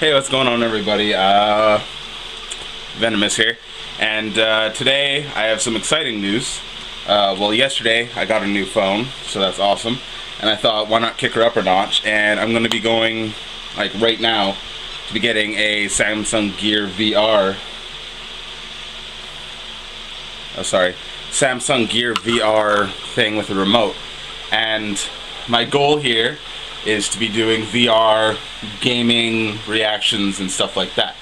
Hey, what's going on, everybody? Venomous here, and today I have some exciting news. Well, yesterday I got a new phone, so that's awesome, and I thought, why not kick her up a notch? And I'm going to be going, like right now, to be getting a Samsung Gear VR. Samsung Gear VR thing with a remote, and my goal here is to be doing VR gaming reactions and stuff like that.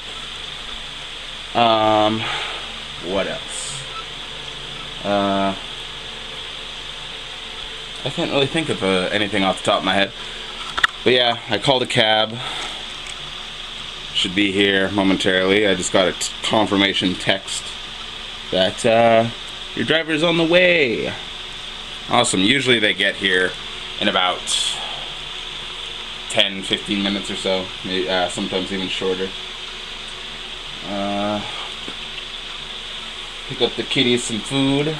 What else? I can't really think of anything off the top of my head. But yeah, I called a cab. Should be here momentarily. I just got a confirmation text that your driver's on the way. Awesome. Usually they get here in about 10-15 minutes or so, maybe, sometimes even shorter. Pick up the kitties some food.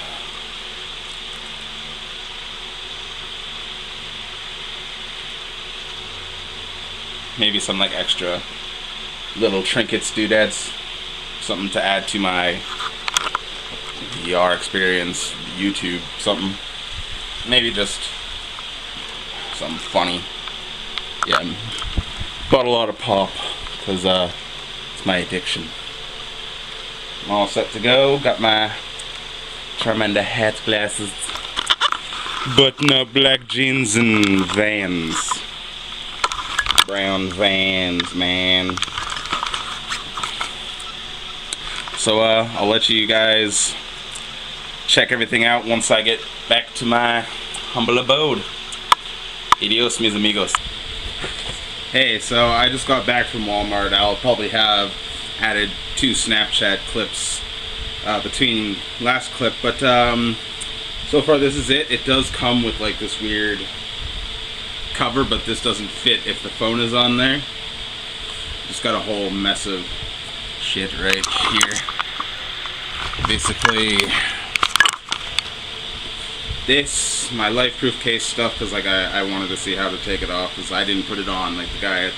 Maybe some like extra little trinkets, doodads, something to add to my VR experience, YouTube, something. Maybe just something funny. Yeah, bought a lot of pop because it's my addiction. I'm all set to go. Got my Charmander hat, glasses, button-up black jeans, and Vans. Brown Vans, man. So I'll let you guys check everything out once I get back to my humble abode. Adios, mis amigos. Hey, so I just got back from Walmart. I'll probably have added 2 Snapchat clips between last clip, but so far this is it. It does come with like this weird cover, but this doesn't fit if the phone is on there. Just got a whole mess of shit right here. Basically, this, my LifeProof case stuff, because like I wanted to see how to take it off, because I didn't put it on like the guy at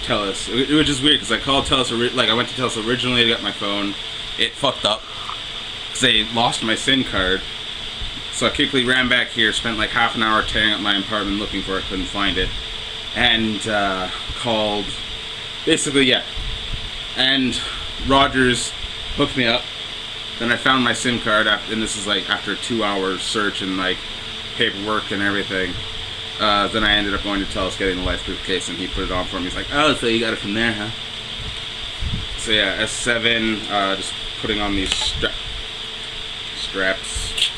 TELUS. It was just weird, because I called TELUS, like I went to TELUS originally to get my phone. It fucked up, because they lost my SIM card. So I quickly ran back here, spent like half an hour tearing up my apartment looking for it, couldn't find it. And called, basically, yeah. And Rogers hooked me up. Then I found my SIM card, and this is like after a 2-hour search and like paperwork and everything. Then I ended up going to TELUS, getting the LifeProof case, and he put it on for me. He's like, oh, so you got it from there, huh? So yeah, S7, just putting on these straps.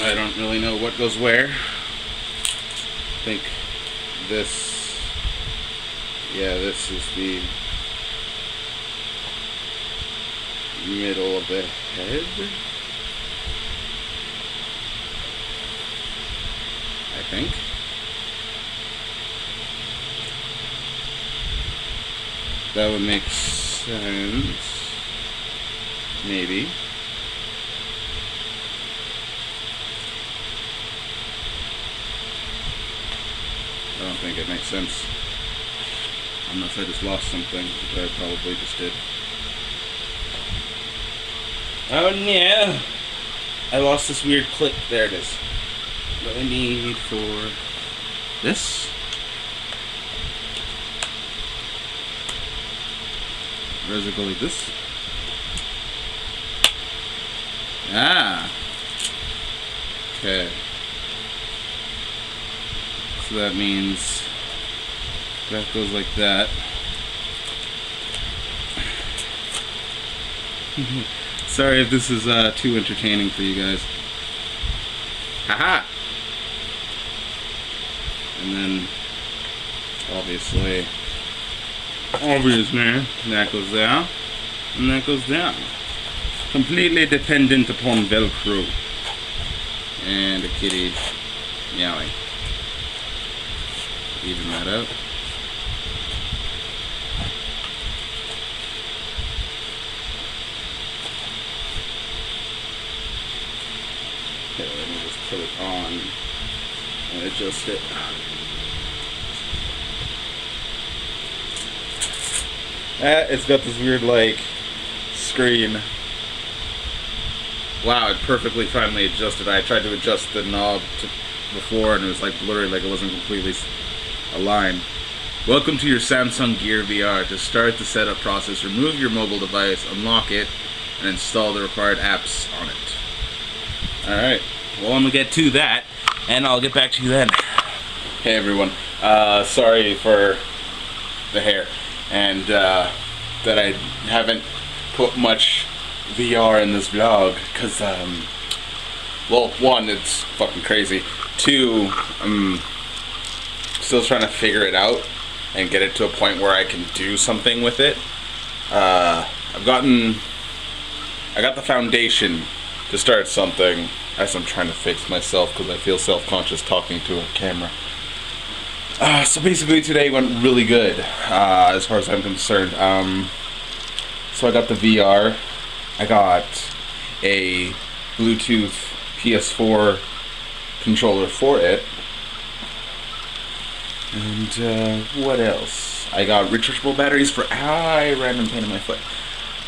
I don't really know what goes where. I think this, yeah, this is the middle of the head, I think. That would make sense. Maybe. I don't think it makes sense. Unless I just lost something, which I probably just did. Oh no! I lost this weird clip. There it is. What I need for this? Where does it go like this? Ah! Okay. So that means that goes like that. Sorry if this is too entertaining for you guys. Haha! And then, obviously, that goes down, and that goes down. Completely dependent upon Velcro. And a kitty meowing. Even that out. Okay, let me just put it on and adjust it. It's got this weird, like, screen. Wow, it perfectly finally adjusted. I tried to adjust the knob before and it was like blurry, like it wasn't completely aligned. Welcome to your Samsung Gear VR. To start the setup process, remove your mobile device, unlock it, and install the required apps on it. Alright, well I'm gonna get to that, and I'll get back to you then. Hey everyone, sorry for the hair, and that I haven't put much VR in this vlog, because, well, one, it's fucking crazy. Two, I'm still trying to figure it out and get it to a point where I can do something with it. I got the foundation to start something as I'm trying to fix myself because I feel self-conscious talking to a camera. So basically today went really good as far as I'm concerned. So I got the VR, I got a Bluetooth PS4 controller for it, and what else? I got rechargeable batteries for random pain in my foot.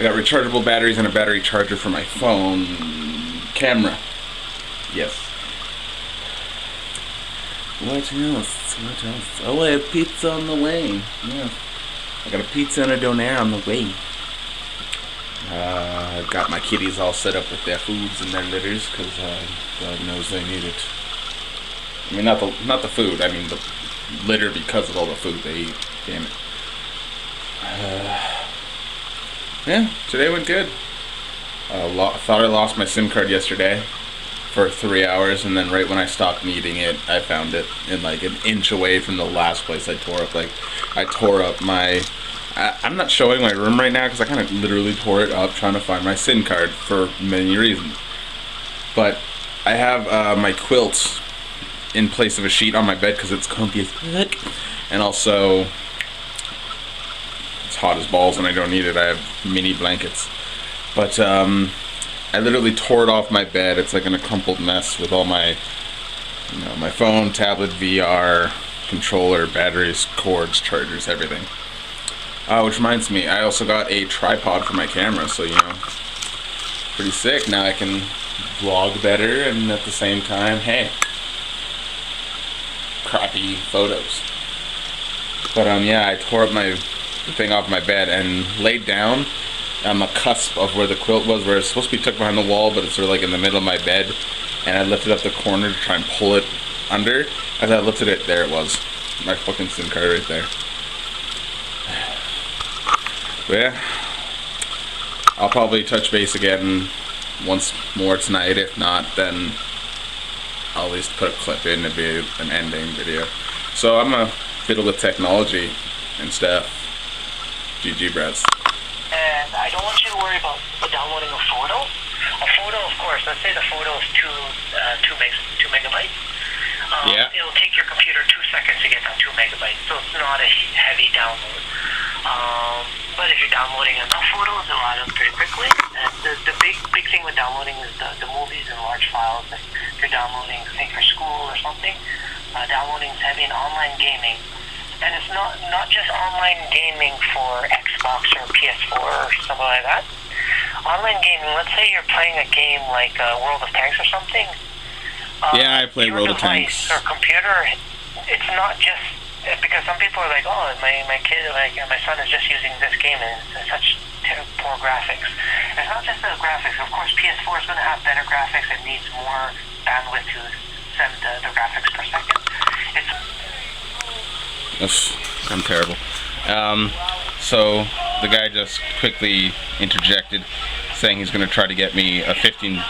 I got rechargeable batteries and a battery charger for my phone camera. Yes. What else? What else? Oh, I have pizza on the way. Yeah. I got a pizza and a donair on the way. I've got my kitties all set up with their foods and their litters because God knows they need it. I mean, not the food. I mean the litter because of all the food they eat. Damn it. Yeah, today went good. Thought I lost my SIM card yesterday for 3 hours, and then right when I stopped needing it, I found it in like an inch away from the last place I tore up. Like, I tore up my... I'm not showing my room right now because I kind of literally tore it up trying to find my SIM card for many reasons. But I have my quilt in place of a sheet on my bed because it's comfy as fuck. And also, it's hot as balls and I don't need it. I have mini blankets. But I literally tore it off my bed. It's like in a crumpled mess with all my, my phone, tablet, VR, controller, batteries, cords, chargers, everything. Which reminds me, I also got a tripod for my camera, so pretty sick. Now I can vlog better and at the same time, hey, crappy photos. But yeah, I tore up the thing off my bed and laid down on the cusp of where the quilt was, where it's supposed to be tucked behind the wall, but it's sort of like in the middle of my bed. And I lifted up the corner to try and pull it under. As I lifted it, there it was. My fucking SIM card right there. But yeah, I'll probably touch base again once more tonight. If not, then I'll at least put a clip in to be an ending video. So I'm gonna fiddle with technology and stuff. GG, brats. And I don't want you to worry about downloading a photo. A photo, of course, let's say the photo is 2 megabytes. Yeah. It'll take your computer 2 seconds to get that 2 megabytes, so it's not a heavy download. But if you're downloading enough photos, it'll add up pretty quickly. And the big thing with downloading is the movies and large files. If you're downloading, say, for school or something, downloading is heavy in online gaming. And it's not just online gaming for Xbox or PS4 or something like that. Online gaming, let's say you're playing a game like World of Tanks or something. Yeah, I play World of Tanks. Or computer, it's not just... Because some people are like, oh, my kid, my son is just using this game and it's such poor graphics. It's not just the graphics. Of course, PS4 is going to have better graphics. It needs more bandwidth to send the graphics per second. I'm terrible. So the guy just quickly interjected, saying he's going to try to get me a $15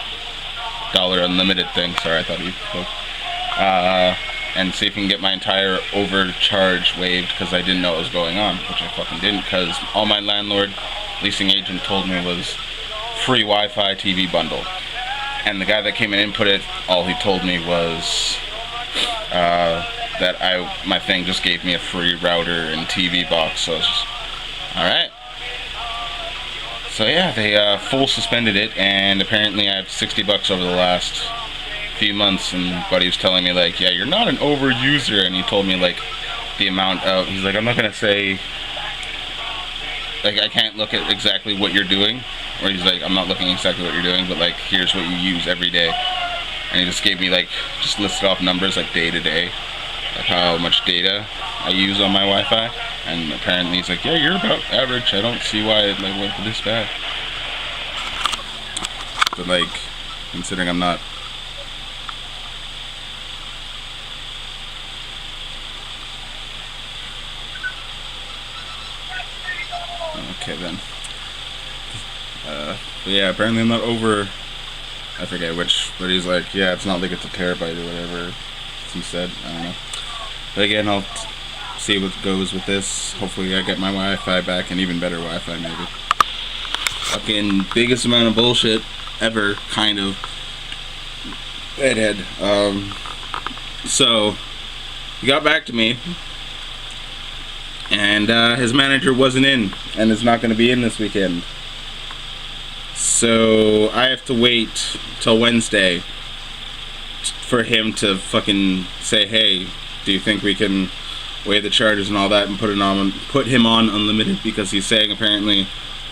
unlimited thing. Sorry, I thought he spoke. And see if he can get my entire overcharge waived because I didn't know what was going on, which I fucking didn't, because all my landlord leasing agent told me was free Wi-Fi TV bundle. And the guy that came in and input it, all he told me was that my thing just gave me a free router and TV box, so it's just, alright. So yeah, they full suspended it, and apparently I have $60 over the last few months, and buddy was telling me like, yeah, you're not an overuser, and he told me like the amount of, he's like, I'm not gonna say like I can't look at exactly what you're doing, or he's like, I'm not looking exactly what you're doing, but like here's what you use every day. And he just gave me like, just listed off numbers like day to day, like how much data I use on my Wi-Fi. And apparently he's like, yeah, you're about average. I don't see why it like went this bad. But like, considering I'm not. Okay then. But yeah, apparently I'm not over. I forget which, but he's like, yeah, it's not like it's a terabyte or whatever he said. I don't know. But again, I'll see what goes with this. Hopefully I get my Wi-Fi back and even better Wi-Fi maybe. Fucking biggest amount of bullshit ever, kind of. Bedhead. So he got back to me, and his manager wasn't in, and is not going to be in this weekend. So I have to wait till Wednesday for him to fucking say, hey, do you think we can waive the charges and all that and put him on unlimited? Because he's saying apparently,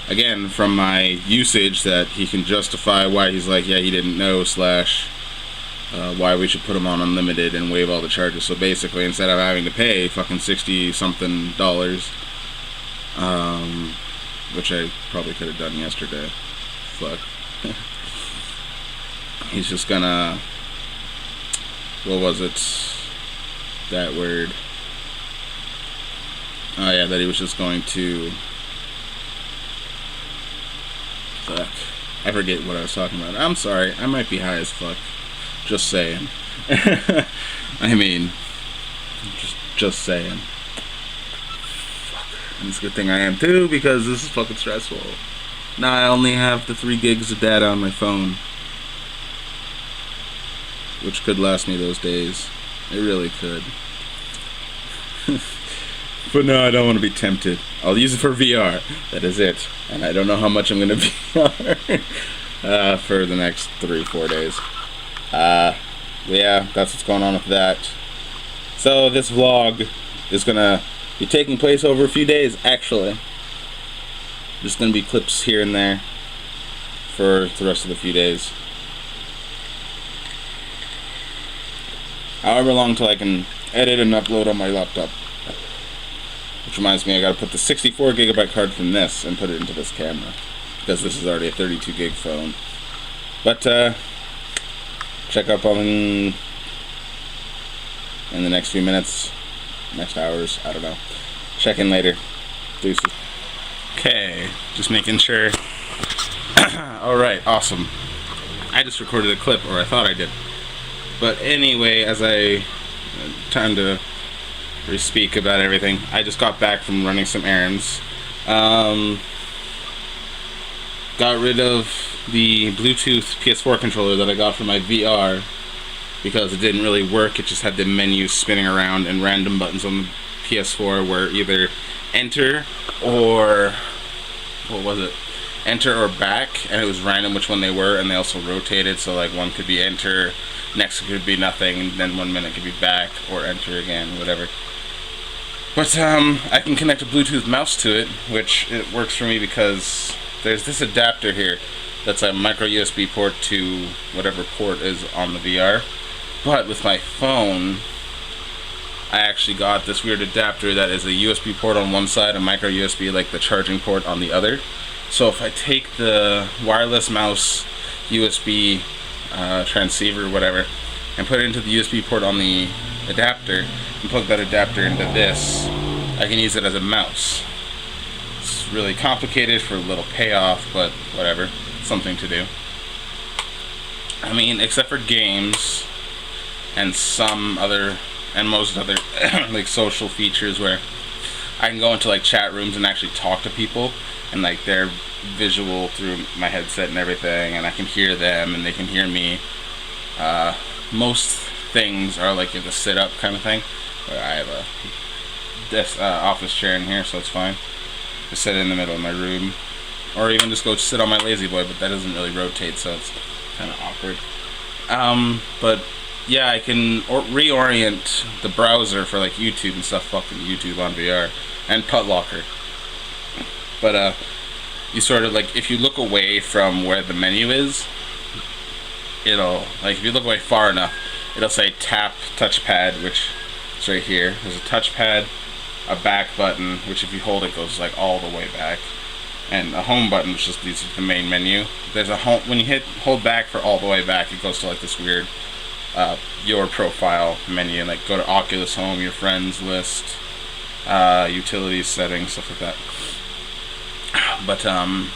again, from my usage, that he can justify why he's like, yeah, he didn't know, slash why we should put him on unlimited and waive all the charges. So basically, instead of having to pay fucking $60-something, which I probably could have done yesterday. Fuck. He's just gonna, what was it? That word. Oh yeah, that he was just going to, fuck. I forget what I was talking about. I'm sorry, I might be high as fuck. Just saying. I mean, just saying. And it's a good thing I am too, because this is fucking stressful. Now I only have the 3 gigs of data on my phone, which could last me those days. It really could. But no, I don't want to be tempted. I'll use it for VR. That is it. And I don't know how much I'm going to VR for the next 3-4 days. Yeah, that's what's going on with that. So this vlog is going to be taking place over a few days, actually. There's going to be clips here and there for the rest of the few days. However long till I can edit and upload on my laptop. Which reminds me, I gotta put the 64 gigabyte card from this and put it into this camera, because this is already a 32 gig phone. But check up on in the next few minutes, next hours, I don't know. Check in later. Deuces. Okay, just making sure. Alright, awesome. I just recorded a clip, or I thought I did. But anyway, as I time to re-speak about everything, I just got back from running some errands. Got rid of the Bluetooth PS4 controller that I got for my VR, because it didn't really work. It just had the menu spinning around and random buttons on the PS4 were either enter or, what was it? Enter or back, and it was random which one they were, and they also rotated, so like one could be enter, next could be nothing, and then 1 minute could be back or enter again, whatever. But I can connect a Bluetooth mouse to it, which it works for me because there's this adapter here that's a micro USB port to whatever port is on the VR. But with my phone, I actually got this weird adapter that is a USB port on one side, a micro USB like the charging port on the other. So if I take the wireless mouse USB transceiver or whatever and put it into the USB port on the adapter and plug that adapter into this, I can use it as a mouse. It's really complicated for a little payoff, but whatever, something to do. I mean, except for games and some other, and most other like social features where I can go into like chat rooms and actually talk to people, and like they're visual through my headset and everything, and I can hear them and they can hear me. Most things are like the sit up kind of thing, where I have a desk, office chair in here, so it's fine. Just sit in the middle of my room, or even just go sit on my lazy boy, but that doesn't really rotate, so it's kind of awkward. But yeah, I can reorient the browser for like YouTube and stuff, fucking YouTube on VR, and Putlocker. but you sort of like, if you look away from where the menu is, it'll, like, if you look away far enough, it'll say tap touchpad, which is right here. There's a touchpad, a back button, which if you hold it goes like all the way back, and a home button, which is the main menu. There's a home, when you hold back for all the way back, it goes to like this weird your profile menu, like go to Oculus Home, your friends list, utilities, settings, stuff like that. But I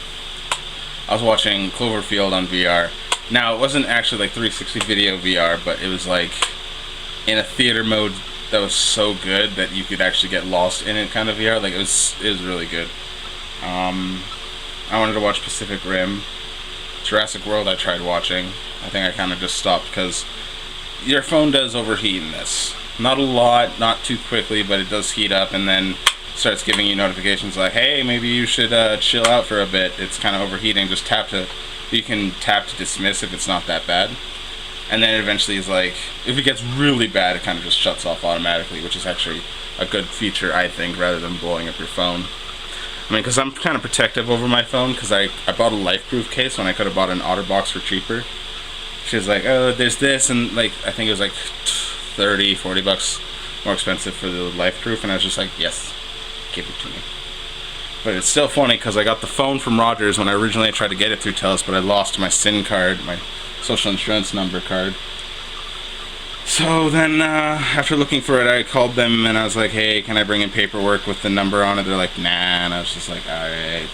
was watching Cloverfield on VR. Now it wasn't actually like 360 video VR, but it was like in a theater mode that was so good that you could actually get lost in it, kind of VR. Like it was really good. I wanted to watch Pacific Rim. Jurassic World I tried watching. I think I kind of just stopped because your phone does overheat in this. Not a lot, not too quickly, but it does heat up and then starts giving you notifications like, hey, maybe you should chill out for a bit. It's kind of overheating. Just you can tap to dismiss if it's not that bad. And then it eventually is like, if it gets really bad, it kind of just shuts off automatically, which is actually a good feature, I think, rather than blowing up your phone. I mean, because I'm kind of protective over my phone, because I bought a life-proof case when I could have bought an OtterBox for cheaper. She was like, oh, there's this, and like, I think it was like 30, 40 bucks more expensive for the life-proof, and I was just like, yes, give it to me. But it's still funny, because I got the phone from Rogers when I originally tried to get it through TELUS, but I lost my SIN card, my social insurance number card. So then, after looking for it, I called them and I was like, hey, can I bring in paperwork with the number on it? They're like, nah, and I was just like, alright,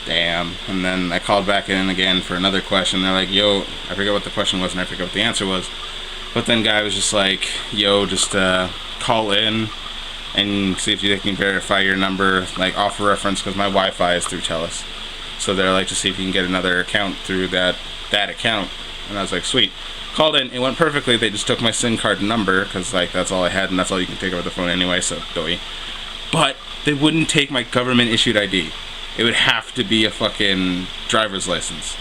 damn. And then I called back in again for another question. They're like, yo, I forget what the question was and I forget what the answer was. But then guy was just like, yo, just call in and see if they can verify your number, like off a reference, because my Wi-Fi is through TELUS. So they're like, to see if you can get another account through that account. And I was like, sweet. Called in, it went perfectly. They just took my SIM card number, because like that's all I had and that's all you can take over the phone anyway, so doy. But they wouldn't take my government issued ID. It would have to be a fucking driver's license,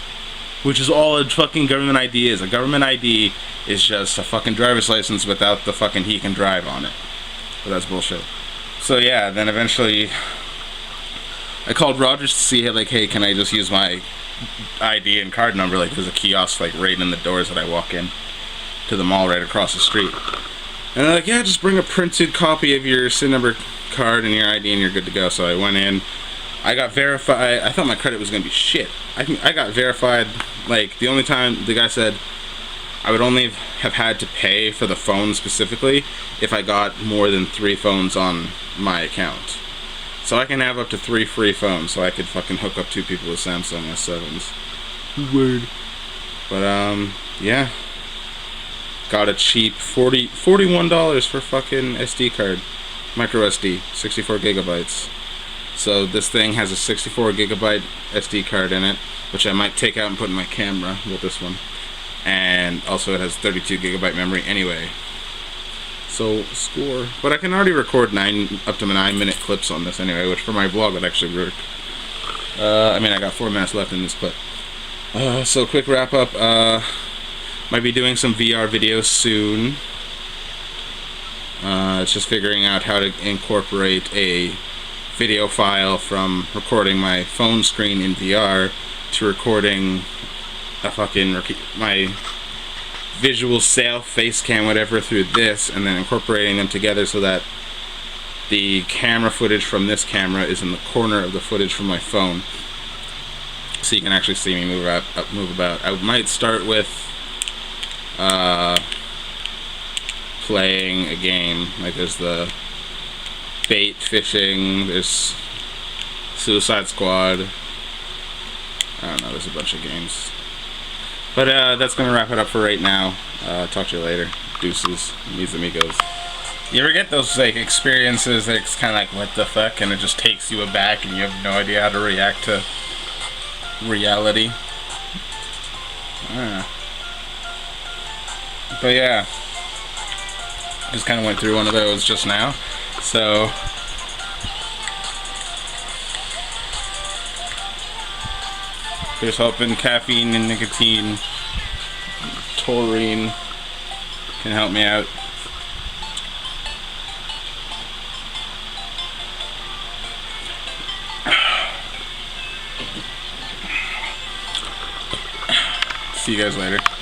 which is all a fucking government ID is. A government ID is just a fucking driver's license without the fucking he can drive on it. But that's bullshit. So yeah, then eventually I called Rogers to see, like, hey, can I just use my ID and card number? Like, there's a kiosk like right in the doors that I walk in to the mall right across the street. And they're like, yeah, just bring a printed copy of your SIN number card and your ID and you're good to go. So I went in, I got verified. I thought my credit was gonna be shit. I got verified. Like, the only time the guy said I would only have had to pay for the phone specifically if I got more than 3 phones on my account. So I can have up to 3 free phones, so I could fucking hook up 2 people with Samsung S7s. Word. But yeah. Got a cheap $41 for fucking SD card. Micro SD, 64 gigabytes. So this thing has a 64 gigabyte SD card in it, which I might take out and put in my camera with this one. And also it has 32 gigabyte memory anyway. So, score. But I can already record up to 9-minute clips on this anyway, which for my vlog would actually work. I mean, I got 4 minutes left in this clip. So, quick wrap up. Might be doing some VR videos soon. It's just figuring out how to incorporate a video file from recording my phone screen in VR to recording my visual self, face cam, whatever, through this, and then incorporating them together so that the camera footage from this camera is in the corner of the footage from my phone, so you can actually see me move about. I might start with playing a game. Like, there's the bait fishing, there's Suicide Squad, I don't know, there's a bunch of games. But that's gonna wrap it up for right now. Talk to you later. Deuces, mis amigos. You ever get those like experiences that's kind of like, what the fuck, and it just takes you aback and you have no idea how to react to reality? But yeah, just kind of went through one of those just now. So here's hoping caffeine and nicotine, taurine can help me out. See you guys later.